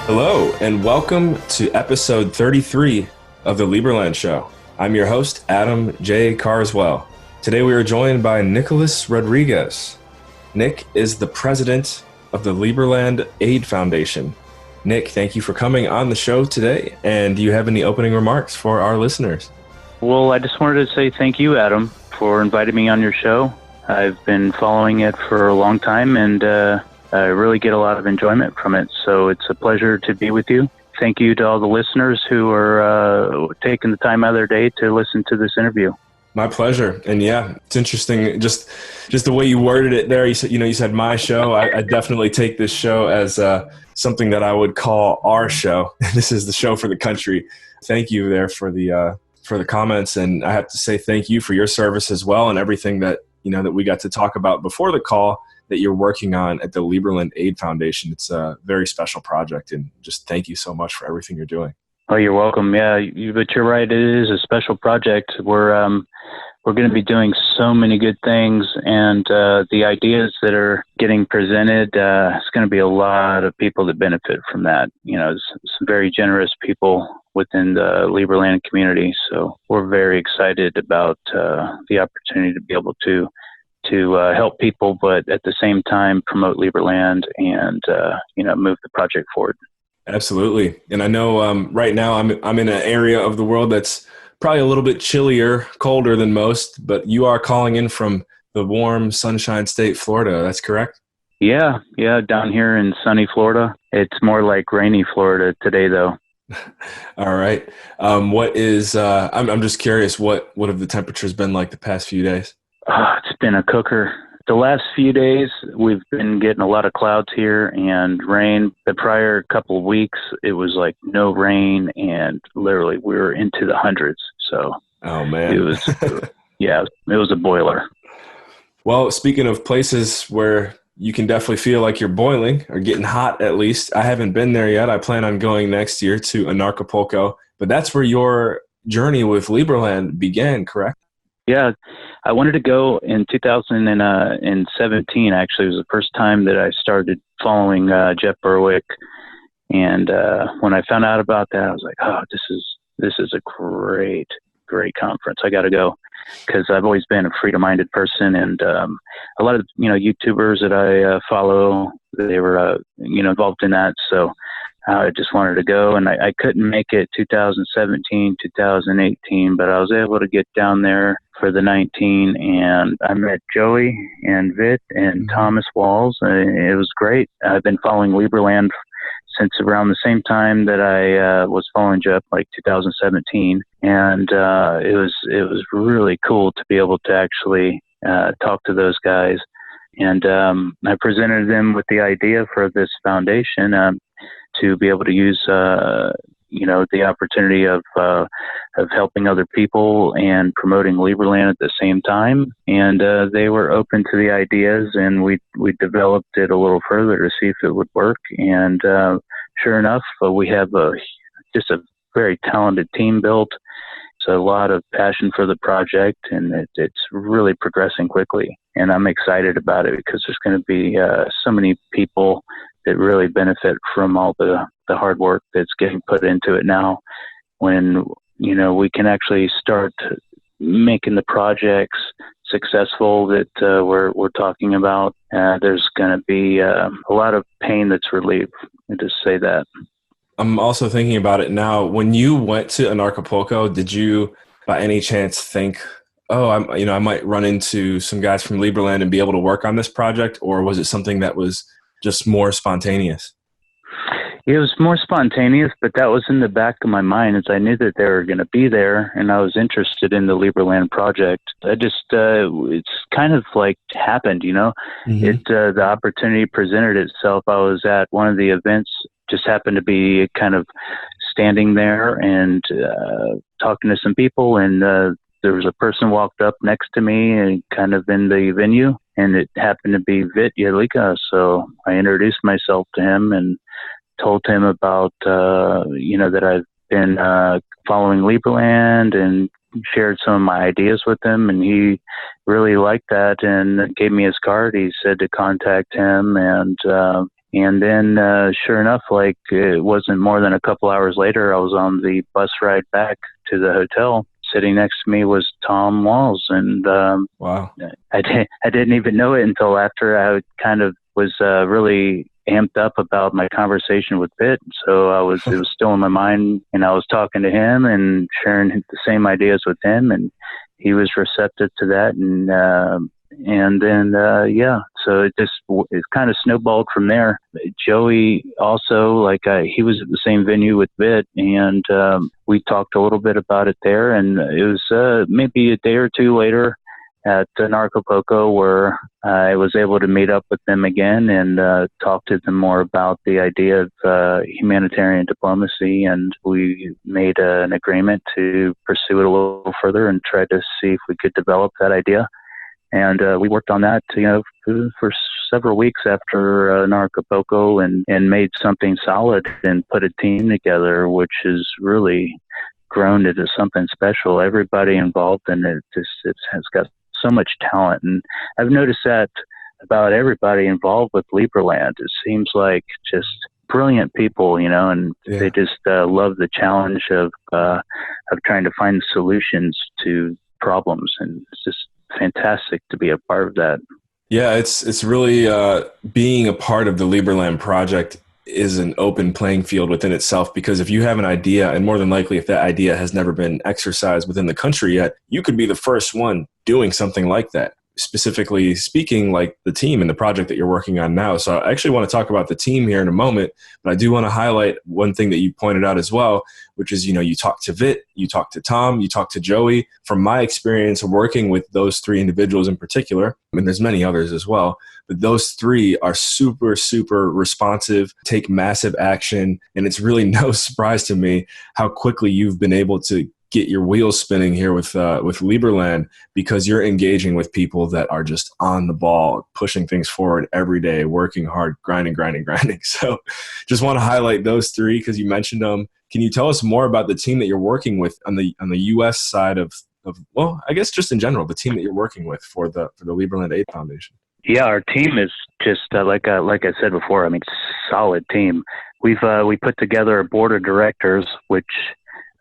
Hello, and welcome to episode 33 of the Liberland Show. I'm your host, Adam J. Carswell. Today we are joined by Nicholas Rodriguez. Nick is the president of the Liberland Aid Foundation. Nick, thank you for coming on the show today. And do you have any opening remarks for our listeners? Well, I just wanted to say thank you, Adam, for inviting me on your show. I've been following it for a long time, and I really get a lot of enjoyment from it. So it's a pleasure to be with you. Thank you to all the listeners who are taking the time out of their day to listen to this interview. My pleasure. And yeah, it's interesting. Just the way you worded it there. You said my show. I definitely take this show as something that I would call our show. This is the show for the country. Thank you there for the comments. And I have to say thank you for your service as well, and everything that we got to talk about before the call that you're working on at the Liberland Aid Foundation. It's a very special project, and just thank you so much for everything you're doing. Oh, you're welcome. Yeah, but you're right. It is a special project. We're going to be doing so many good things, and the ideas that are getting presented, it's going to be a lot of people that benefit from that. Some very generous people within the Liberland community. So we're very excited about the opportunity to be able to help people, but at the same time promote Liberland and move the project forward. Absolutely. And I know right now I'm in an area of the world that's probably a little bit chillier, colder than most, but you are calling in from the warm Sunshine State, Florida. That's correct? Yeah, down here in sunny Florida. It's more like rainy Florida today, though. All right. I'm just curious, what have the temperatures been like the past few days? It's been a cooker. The last few days, we've been getting a lot of clouds here and rain. The prior couple of weeks, it was like no rain, and literally we were into the hundreds. So, oh man, it was a boiler. Well, speaking of places where you can definitely feel like you're boiling or getting hot, at least, I haven't been there yet. I plan on going next year to Acapulco, but that's where your journey with Liberland began, correct? Yeah, I wanted to go in 2017. Actually, it was the first time that I started following Jeff Berwick, and when I found out about that, I was like, "Oh, this is a great conference. I got to go," because I've always been a freedom-minded person, and a lot of YouTubers that I follow, they were involved in that, so I just wanted to go, and I couldn't make it 2017, 2018, but I was able to get down there for the 19, and I met Joey and Vit and Thomas Walls, and it was great. I've been following Liberland since around the same time that I was following Jeff, like 2017, and it was really cool to be able to actually talk to those guys, and I presented them with the idea for this foundation to be able to use the opportunity of helping other people and promoting Liberland at the same time. And they were open to the ideas, and we developed it a little further to see if it would work. And sure enough, we have just a very talented team built. So a lot of passion for the project, and it's really progressing quickly. And I'm excited about it because there's going to be so many people that really benefit from all the hard work that's getting put into it now. When we can actually start making the projects successful that we're talking about, there's going to be a lot of pain that's relieved. I just say that. I'm also thinking about it now. When you went to Acapulco, did you by any chance think, oh, I might run into some guys from Liberland and be able to work on this project? Or was it something that was just more spontaneous? It was more spontaneous, but that was in the back of my mind, as I knew that they were going to be there, and I was interested in the Liberland project. It's kind of like happened, Mm-hmm. The opportunity presented itself. I was at one of the events, just happened to be kind of standing there and talking to some people, and there was a person walked up next to me and kind of in the venue, and it happened to be Vit Yalika. So I introduced myself to him and told him about, that I've been following Liberland, and shared some of my ideas with him, and he really liked that and gave me his card. He said to contact him, and And then, sure enough, like it wasn't more than a couple hours later, I was on the bus ride back to the hotel. Sitting next to me was Tom Walls, and wow, I didn't even know it until after I kind of was really amped up about my conversation with Pitt. So it was still in my mind, and I was talking to him and sharing the same ideas with him, and he was receptive to that. And then, so it kind of snowballed from there. Joey also, he was at the same venue with Pitt, and we talked a little bit about it there. And it was maybe a day or two later at Acapulco where I was able to meet up with them again and talk to them more about the idea of humanitarian diplomacy. And we made an agreement to pursue it a little further and try to see if we could develop that idea. And we worked on that, for several weeks after Acapulco and made something solid and put a team together, which has really grown into something special. Everybody involved in it has got so much talent. And I've noticed that about everybody involved with Liberland. It seems like just brilliant people, and they just love the challenge of trying to find solutions to problems. And it's just fantastic to be a part of that. Yeah, it's really being a part of the Liberland project is an open playing field within itself, because if you have an idea, and more than likely if that idea has never been exercised within the country yet, you could be the first one doing something like that. Specifically speaking, like the team and the project that you're working on now. So I actually want to talk about the team here in a moment, but I do want to highlight one thing that you pointed out as well, which is, you talked to Vit, you talked to Tom, you talked to Joey. From my experience of working with those three individuals in particular, and there's many others as well, but those three are super, super responsive, take massive action. And it's really no surprise to me how quickly you've been able to get your wheels spinning here with Liberland, because you're engaging with people that are just on the ball, pushing things forward every day, working hard, grinding. So just want to highlight those three because you mentioned them. Can you tell us more about the team that you're working with on the U.S. side of well, I guess just in general, the team that you're working with for the Liberland Aid Foundation? Yeah, our team is just like I said before. I mean, solid team. We put together a board of directors, which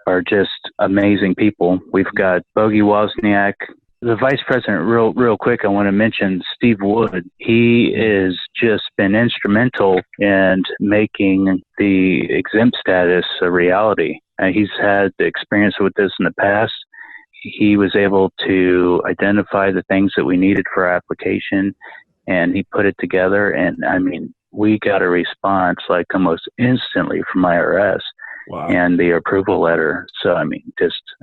are just amazing people. We've got Bogey Wozniak, the vice president. Real quick, I want to mention Steve Wood. He has just been instrumental in making the exempt status a reality. He's had the experience with this in the past. He was able to identify the things that we needed for our application, and he put it together. And I mean, we got a response like almost instantly from IRS. Wow. And the approval letter. So, I mean,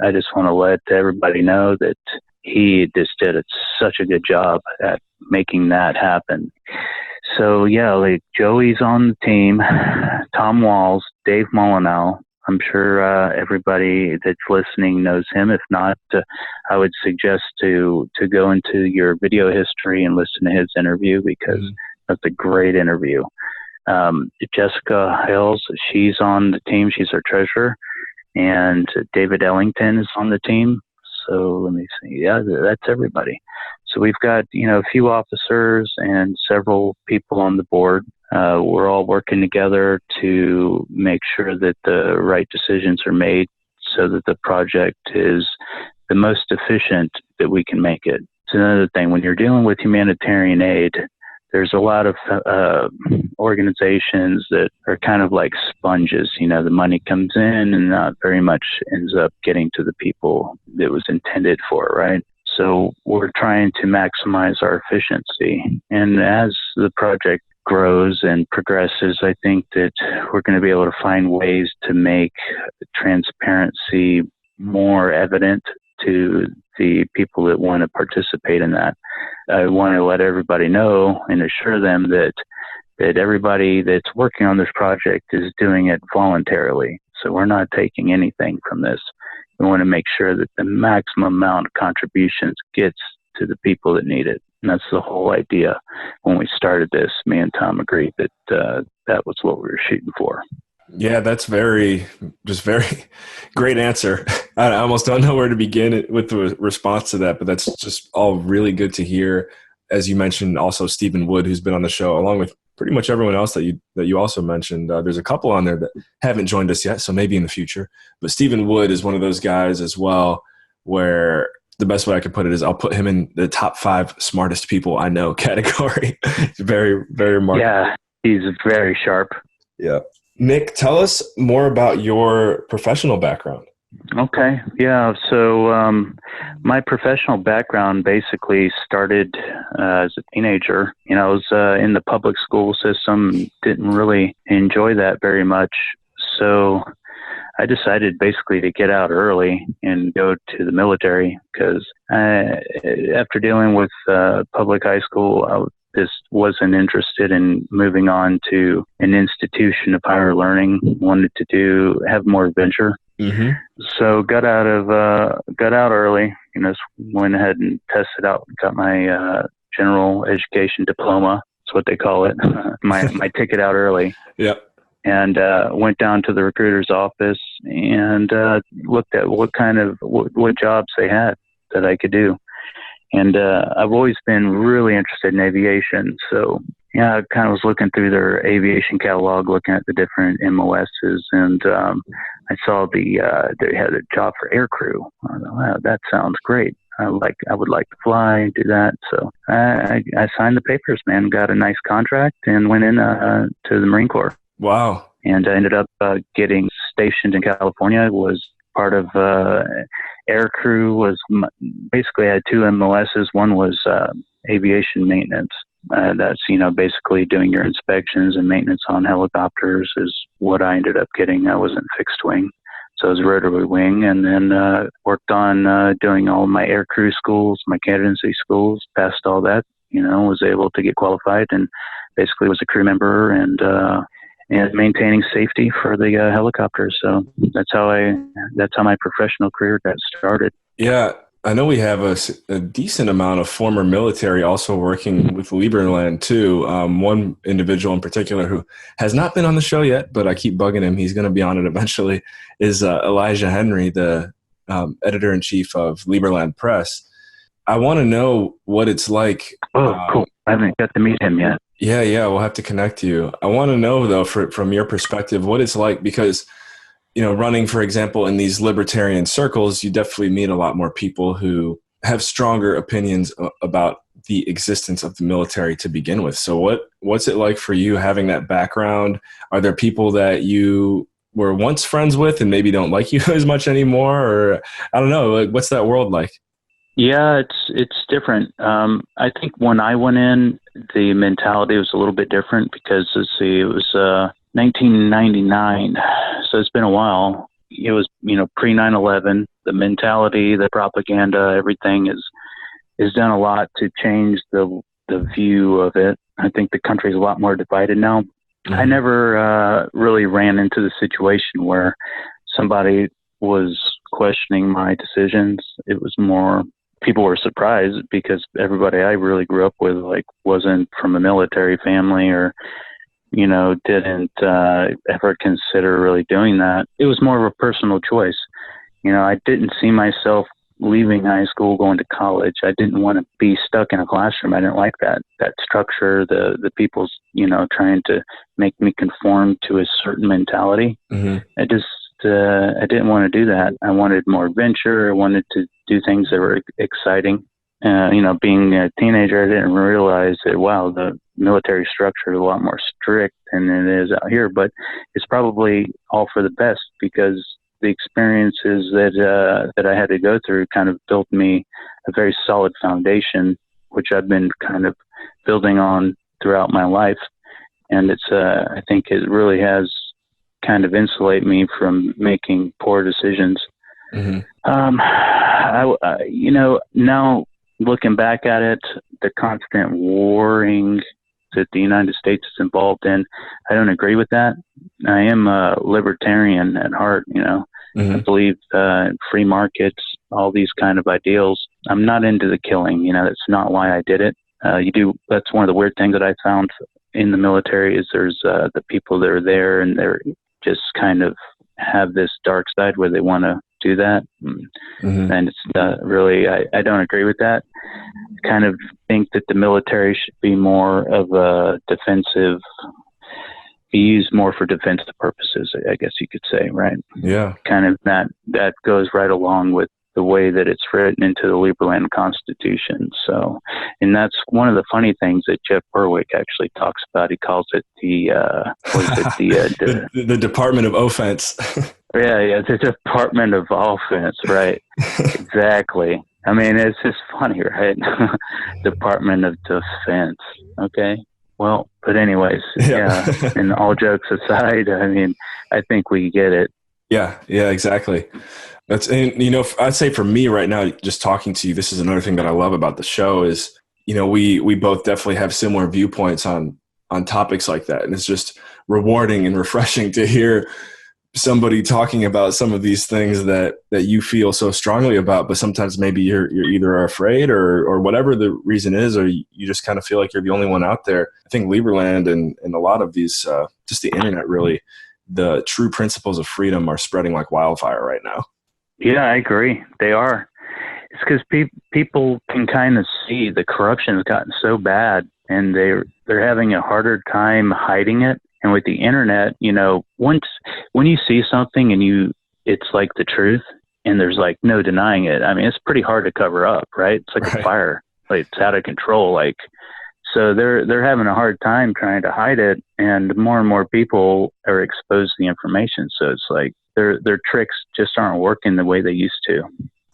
I just want to let everybody know that he just did such a good job at making that happen. So, yeah, like Joey's on the team, Tom Walls, Dave Molyneux. I'm sure everybody that's listening knows him. If not, I would suggest to go into your video history and listen to his interview, because that's a great interview. Jessica Hales, she's on the team. She's our treasurer. And David Ellington is on the team. So let me see. Yeah, that's everybody. So we've got, a few officers and several people on the board. We're all working together to make sure that the right decisions are made so that the project is the most efficient that we can make it. It's another thing. When you're dealing with humanitarian aid, there's a lot of organizations that are kind of like sponges. The money comes in and not very much ends up getting to the people that was intended for, right? So we're trying to maximize our efficiency. And as the project grows and progresses, I think that we're going to be able to find ways to make transparency more evident to the people that want to participate in that. I want to let everybody know and assure them that everybody that's working on this project is doing it voluntarily. So we're not taking anything from this. We want to make sure that the maximum amount of contributions gets to the people that need it. And that's the whole idea. When we started this, me and Tom agreed that that was what we were shooting for. Yeah, that's very great answer. I almost don't know where to begin with the response to that, but that's just all really good to hear. As you mentioned, also Stephen Wood, who's been on the show, along with pretty much everyone else that you also mentioned. There's a couple on there that haven't joined us yet, so maybe in the future. But Stephen Wood is one of those guys as well, where the best way I could put it is I'll put him in the top 5 smartest people I know category. Very, very remarkable. Yeah, he's very sharp. Yeah. Nick, tell us more about your professional background. Okay. Yeah. So my professional background basically started as a teenager. I was in the public school system, didn't really enjoy that very much. So I decided basically to get out early and go to the military because after dealing with public high school, I just wasn't interested in moving on to an institution of higher learning. Wanted to have more adventure. Mm-hmm. So got out early. Just went ahead and tested out. Got my general education diploma. That's what they call it. my ticket out early. Yep. And went down to the recruiter's office and looked at what jobs they had that I could do. And I've always been really interested in aviation. So, yeah, I kind of was looking through their aviation catalog, looking at the different MOSs, and I saw they had a job for aircrew. I thought, wow, that sounds great. I would like to fly, do that. So I signed the papers, man, got a nice contract, and went in to the Marine Corps. Wow. And I ended up getting stationed in California. Was part of air crew. Basically I had 2 MOSs. One was aviation maintenance. That's, basically doing your inspections and maintenance on helicopters is what I ended up getting. I wasn't fixed wing. So it was rotary wing, and then worked on doing all my air crew schools, my candidacy schools, passed all that, was able to get qualified, and basically was a crew member and maintaining safety for the helicopters. So that's how my professional career got started. Yeah, I know we have a decent amount of former military also working with Liberland too. One individual in particular who has not been on the show yet, but I keep bugging him. He's going to be on it eventually, is Elijah Henry, the editor-in-chief of Liberland Press. I want to know what it's like. Oh, cool. I haven't got to meet him yet. Yeah, we'll have to connect you. I want to know, though, from your perspective, what it's like, because running, for example, in these libertarian circles, you definitely meet a lot more people who have stronger opinions about the existence of the military to begin with. So what's it like for you having that background? Are there people that you were once friends with and maybe don't like you as much anymore? Or I don't know, what's that world like? Yeah, it's different. I think when I went in, the mentality was a little bit different because, it was 1999, so it's been a while. It was, pre 9/11. The mentality, the propaganda, everything is done a lot to change the view of it. I think the country's a lot more divided now. Mm-hmm. I never really ran into the situation where somebody was questioning my decisions. It was more people were surprised because everybody I really grew up with wasn't from a military family or didn't ever consider really doing that. It was more of a personal choice. I didn't see myself leaving high school, going to college. I didn't want to be stuck in a classroom. I didn't like that structure, the people's, trying to make me conform to a certain mentality. Mm-hmm. I didn't want to do that. I wanted more adventure. I wanted to do things that were exciting. Being a teenager, I didn't realize that, wow, the military structure is a lot more strict than it is out here, but it's probably all for the best because the experiences that I had to go through kind of built me a very solid foundation, which I've been kind of building on throughout my life. And I think it really has kind of insulate me from making poor decisions. Mm-hmm. Now looking back at it, the constant warring that the United States is involved in, I don't agree with that. I am a libertarian at heart. Mm-hmm. I believe in free markets, all these kind of ideals. I'm not into the killing. That's not why I did it. That's one of the weird things that I found in the military is there's the people that are there and they're just kind of have this dark side where they want to do that. And it's really, I don't agree with that. Kind of think that the military should be more of a defensive, be used more for defensive purposes, I guess you could say, right? Yeah. Kind of that goes right along with the way that it's written into the Liberland Constitution. So, and that's one of the funny things that Jeff Berwick actually talks about. He calls it the the Department of Offense. Yeah, the Department of Offense, right? Exactly. I mean, it's just funny, right? Department of Defense. Okay. Well, but anyways, yeah. And all jokes aside, I mean, I think we get it. Yeah, exactly. And I'd say for me right now, just talking to you, this is another thing that I love about the show is, we both definitely have similar viewpoints on topics like that. And it's just rewarding and refreshing to hear somebody talking about some of these things that you feel so strongly about, but sometimes maybe you're either afraid or whatever the reason is, or you just kind of feel like you're the only one out there. I think Liberland and a lot of these, just the internet, really, the true principles of freedom are spreading like wildfire right now. Yeah, I agree. They are. It's because people can kind of see the corruption has gotten so bad, and they're having a harder time hiding it. And with the internet, when you see something and it's like the truth, and there's like no denying it. I mean, it's pretty hard to cover up, right? It's like a fire, like it's out of control. Like, so they're having a hard time trying to hide it, and more people are exposed to the information. So it's like their tricks just aren't working the way they used to.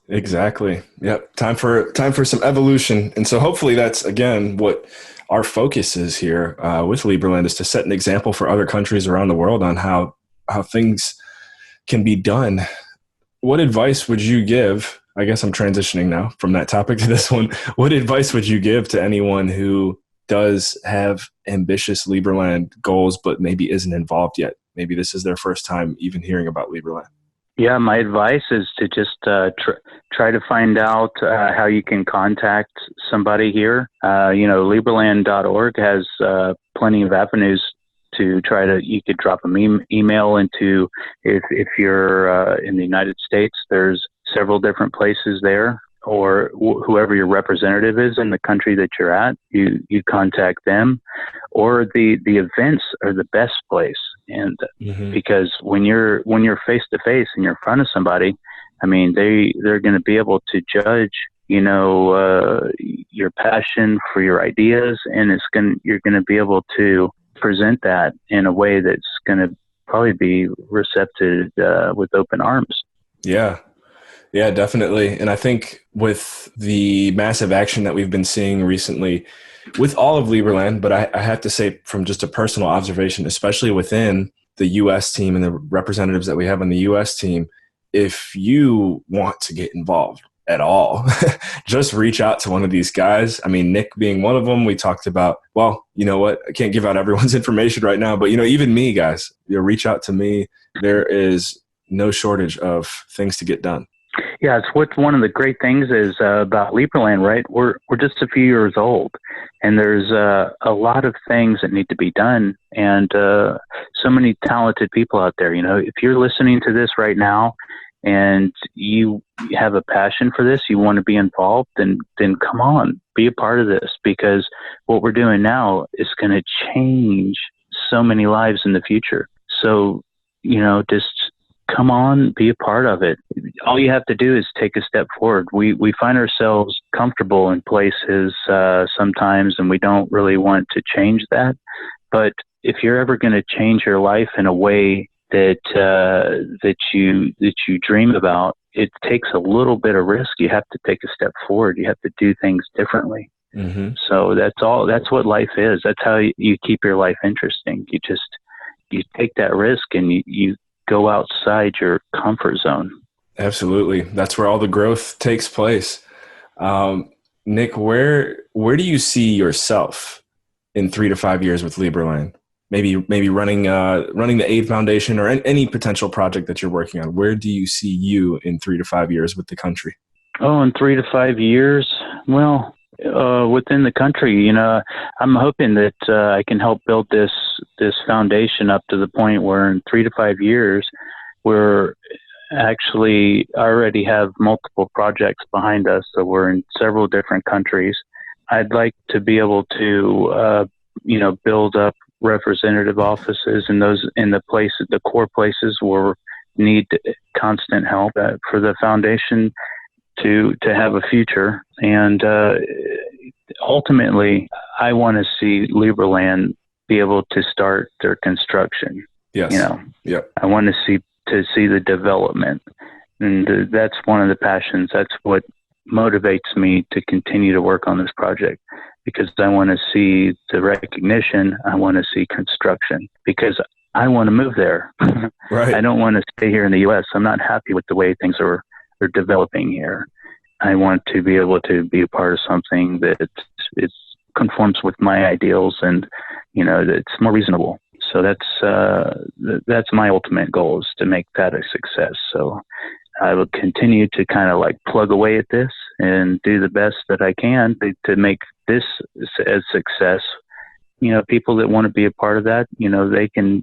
Exactly. Yep. Time for some evolution. And so hopefully that's, again, what our focus is here with Liberland, is to set an example for other countries around the world on how things can be done. What advice would you give? I guess I'm transitioning now from that topic to this one. What advice would you give to anyone who does have ambitious Liberland goals, but maybe isn't involved yet? Maybe this is their first time even hearing about Liberland. Yeah, my advice is to just try to find out how you can contact somebody here. Liberland.org has plenty of avenues to try to. You could drop an email into, if you're in the United States, there's several different places there, or whoever your representative is in the country that you're at, you contact them, or the events are the best place. And because when you're face to face and you're in front of somebody, I mean, they're going to be able to judge, your passion for your ideas, and you're going to be able to present that in a way that's going to probably be receptive with open arms. Yeah, definitely. And I think with the massive action that we've been seeing recently with all of Liberland, but I have to say from just a personal observation, especially within the U.S. team and the representatives that we have on the U.S. team, if you want to get involved at all, just reach out to one of these guys. I mean, Nick being one of them. We talked about, well, you know what? I can't give out everyone's information right now, but, even me, guys, reach out to me. There is no shortage of things to get done. Yeah, it's what one of the great things is about Liberland, right? We're just a few years old, and there's a lot of things that need to be done, and so many talented people out there. If you're listening to this right now and you have a passion for this, you want to be involved, then come on, be a part of this, because what we're doing now is going to change so many lives in the future. So, just come on, be a part of it. All you have to do is take a step forward. We find ourselves comfortable in places sometimes, and we don't really want to change that. But if you're ever going to change your life in a way that you dream about, it takes a little bit of risk. You have to take a step forward. You have to do things differently. So that's what life is. That's how you keep your life interesting. You take that risk, and you go outside your comfort zone. Absolutely. That's where all the growth takes place. Nick, where do you see yourself in 3 to 5 years with Liberland? Maybe running the Aid Foundation, or any potential project that you're working on. Where do you see you in 3 to 5 years with the country? Oh, in 3 to 5 years? Well, within the country, I'm hoping that I can help build this foundation up to the point where in 3 to 5 years, we're actually already have multiple projects behind us, so we're in several different countries. I'd like to be able to, build up representative offices in the core places where we need constant help for the foundation to have a future. And ultimately, I want to see Liberland be able to start their construction. Yes. I want to see the development, and that's one of the passions. That's what motivates me to continue to work on this project, because I want to see the recognition. I want to see construction, because I want to move there. Right. I don't want to stay here in the U.S. I'm not happy with the way things are developing here. I want to be able to be a part of something that it conforms with my ideals, and it's more reasonable. So that's my ultimate goal, is to make that a success. So I will continue to kind of like plug away at this and do the best that I can to make this a success. People that want to be a part of that,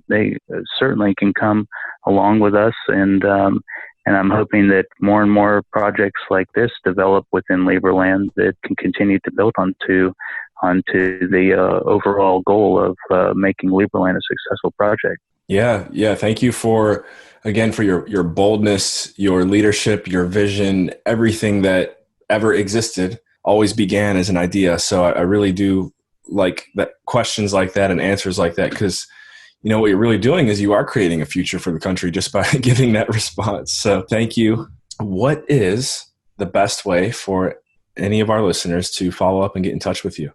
they certainly can come along with us. And I'm hoping that more and more projects like this develop within Liberland that can continue to build onto the overall goal of making Liberland a successful project. Yeah. Thank you for your boldness, your leadership, your vision. Everything that ever existed always began as an idea. So I really do like that, questions like that and answers like that, because what you're really doing is you are creating a future for the country just by giving that response. So thank you. What is the best way for any of our listeners to follow up and get in touch with you?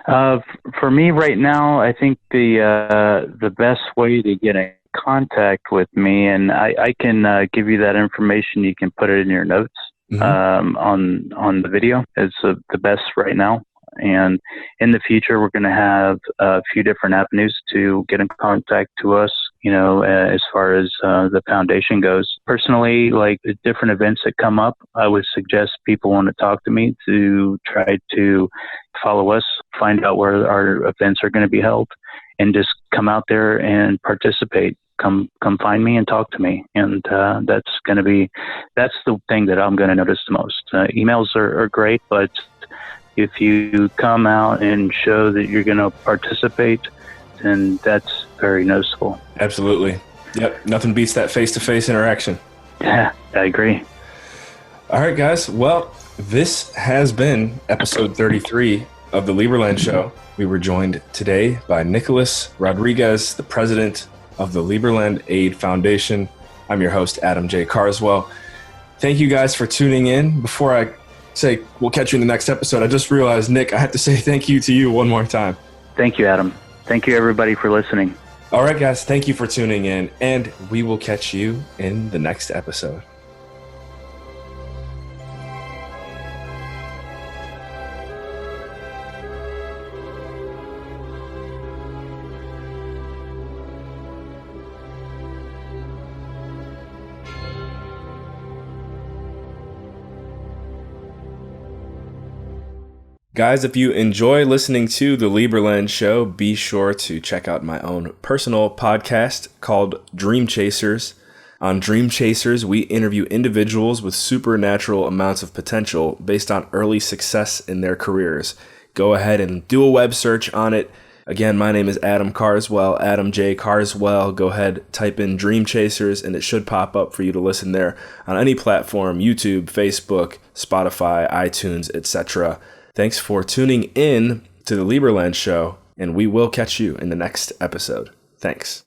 For me right now, I think the best way to get in contact with me, and I can give you that information. You can put it in your notes on the video. It's the best right now. And in the future, we're going to have a few different avenues to get in contact to us, as far as the foundation goes. Personally, like the different events that come up, I would suggest people want to talk to me to try to follow us, find out where our events are going to be held, and just come out there and participate. Come find me and talk to me. And that's the thing that I'm going to notice the most. Emails are great, but if you come out and show that you're going to participate, then that's very noticeable. Absolutely. Yep. Nothing beats that face-to-face interaction. Yeah, I agree. All right, guys. Well, this has been episode 33 of the Liberland Show. We were joined today by Nicholas Rodriguez, the president of the Liberland Aid Foundation. I'm your host, Adam J. Carswell. Thank you guys for tuning in. Before I say we'll catch you in the next episode, I just realized, Nick, I have to say thank you to you one more time. Thank you, Adam. Thank you, everybody, for listening. All right, guys, thank you for tuning in, and we will catch you in the next episode. Guys, if you enjoy listening to the Liberland Show, be sure to check out my own personal podcast called Dream Chasers. On Dream Chasers, we interview individuals with supernatural amounts of potential based on early success in their careers. Go ahead and do a web search on it. Again, my name is Adam Carswell, Adam J. Carswell. Go ahead, type in Dream Chasers, and it should pop up for you to listen there on any platform, YouTube, Facebook, Spotify, iTunes, etc. Thanks for tuning in to the Liberland Show, and we will catch you in the next episode. Thanks.